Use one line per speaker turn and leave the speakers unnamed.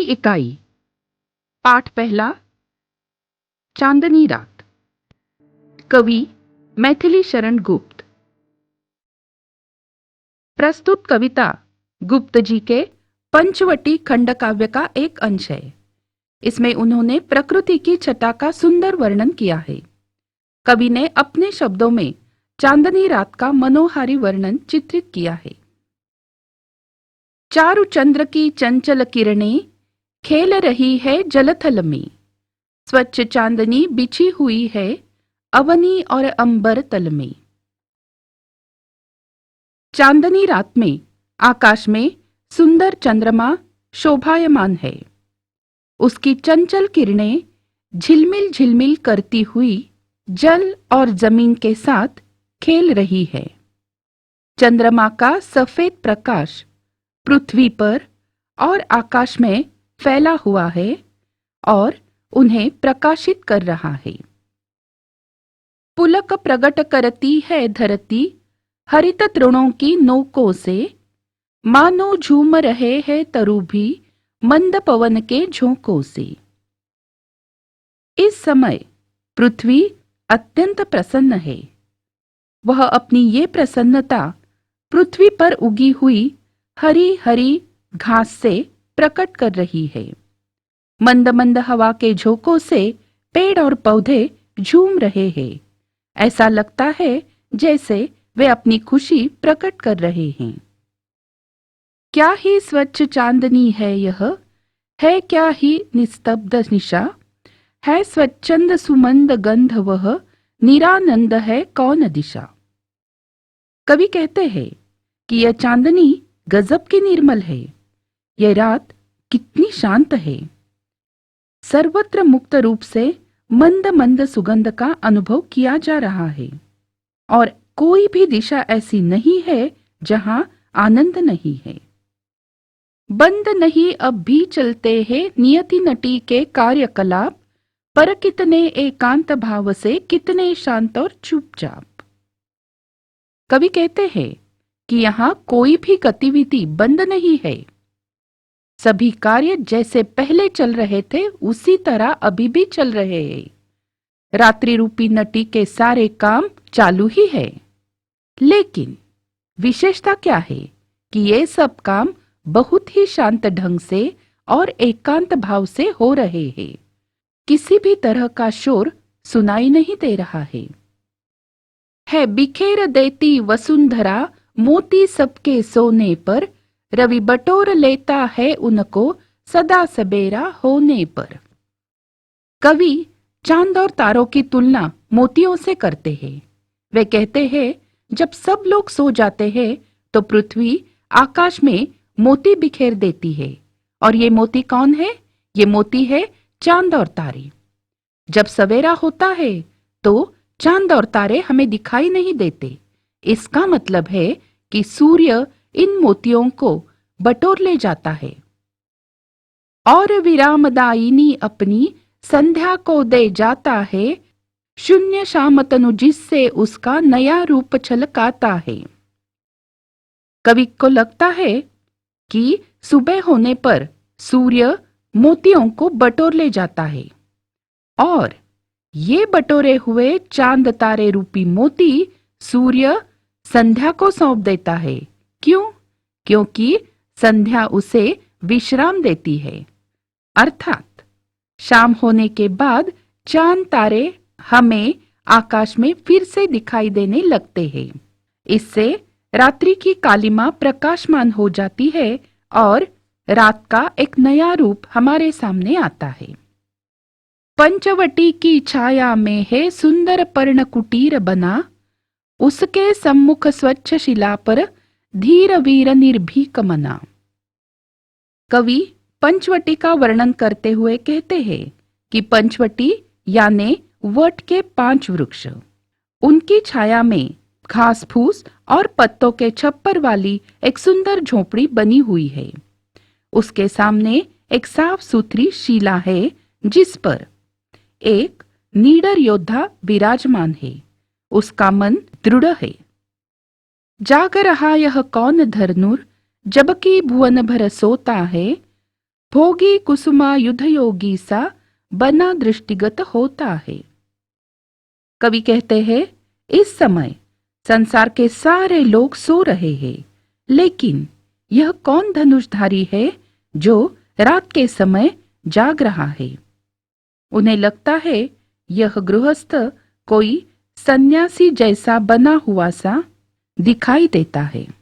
पहली इकाई पाठ पहला चांदनी रात। कवि मैथिली शरण गुप्त। प्रस्तुत कविता गुप्त जी के पंचवटी खंड काव्य का एक अंश है। इसमें उन्होंने प्रकृति की छटा का सुंदर वर्णन किया है। कवि ने अपने शब्दों में चांदनी रात का मनोहारी वर्णन चित्रित किया है। चारु चंद्र की चंचल किरणें खेल रही है जलथल में, स्वच्छ चांदनी बिछी हुई है अवनी और अंबर तल में। चांदनी रात में आकाश में सुंदर चंद्रमा शोभायमान है। उसकी चंचल किरणें झिलमिल झिलमिल करती हुई जल और जमीन के साथ खेल रही है। चंद्रमा का सफेद प्रकाश पृथ्वी पर और आकाश में फैला हुआ है और उन्हें प्रकाशित कर रहा है। पुलक प्रकट करती है धरती हरित तृणों की नोकों से, मानो झूम रहे हैं तरु भी मंद पवन के झोंकों से। इस समय पृथ्वी अत्यंत प्रसन्न है। वह अपनी ये प्रसन्नता पृथ्वी पर उगी हुई हरी हरी घास से प्रकट कर रही है। मंद मंद हवा के झोंकों से पेड़ और पौधे झूम रहे हैं। ऐसा लगता है जैसे वे अपनी खुशी प्रकट कर रहे हैं। क्या ही स्वच्छ चांदनी है यह, है क्या ही निस्तब्ध निशा, है स्वच्छंद सुमंद गंध वह, निरानंद है कौन दिशा। कवि कहते हैं कि यह चांदनी गजब की निर्मल है। यह रात कितनी शांत है। सर्वत्र मुक्त रूप से मंद मंद सुगंध का अनुभव किया जा रहा है और कोई भी दिशा ऐसी नहीं है जहां आनंद नहीं है। बंद नहीं अब भी चलते हैं नियति नटी के कार्यकलाप, पर कितने एकांत भाव से कितने शांत और चुपचाप। कवि कहते हैं कि यहाँ कोई भी गतिविधि बंद नहीं है। सभी कार्य जैसे पहले चल रहे थे उसी तरह अभी भी चल रहे हैं। रात्रि रूपी नटी के सारे काम चालू ही है। लेकिन विशेषता क्या है कि ये सब काम बहुत ही शांत ढंग से और एकांत भाव से हो रहे हैं। किसी भी तरह का शोर सुनाई नहीं दे रहा है बिखेर देती वसुंधरा मोती सबके सोने पर, रवि बटोर लेता है उनको सदा सबेरा होने पर। कवि चांद और तारों की तुलना मोतियों से करते हैं। वे कहते हैं जब सब लोग सो जाते हैं तो पृथ्वी आकाश में मोती बिखेर देती है। और ये मोती कौन है? ये मोती है चांद और तारे। जब सवेरा होता है तो चांद और तारे हमें दिखाई नहीं देते। इसका मतलब है कि सूर्य इन मोतियों को बटोर ले जाता है और विरामदायिनी अपनी संध्या को दे जाता है, शून्य शाम तनु जिससे उसका नया रूप छलकाता है। कवि को लगता है कि सुबह होने पर सूर्य मोतियों को बटोर ले जाता है और ये बटोरे हुए चांद तारे रूपी मोती सूर्य संध्या को सौंप देता है। क्यों? क्योंकि संध्या उसे विश्राम देती है। अर्थात शाम होने के बाद चांद तारे हमें आकाश में फिर से दिखाई देने लगते हैं। इससे रात्रि की कालिमा प्रकाशमान हो जाती है और रात का एक नया रूप हमारे सामने आता है। पंचवटी की छाया में है सुंदर पर्ण कुटीर बना, उसके सम्मुख स्वच्छ शिला पर धीर वीर निर्भीक मना। कवि पंचवटी का वर्णन करते हुए कहते हैं कि पंचवटी यानी वट के 5 वृक्ष, उनकी छाया में घास फूस और पत्तों के छप्पर वाली एक सुंदर झोपड़ी बनी हुई है। उसके सामने एक साफ सुथरी शिला है जिस पर एक निडर योद्धा विराजमान है। उसका मन दृढ़ है। जाग रहा यह कौन धरनुर, जबकि भुवन भर सोता है, भोगी कुसुमा युद्ध योगी सा बना दृष्टिगत होता है। कवि कहते हैं, इस समय संसार के सारे लोग सो रहे हैं, लेकिन यह कौन धनुषधारी है जो रात के समय जाग रहा है? उन्हें लगता है यह गृहस्थ कोई सन्यासी जैसा बना हुआ सा दिखाई देता है।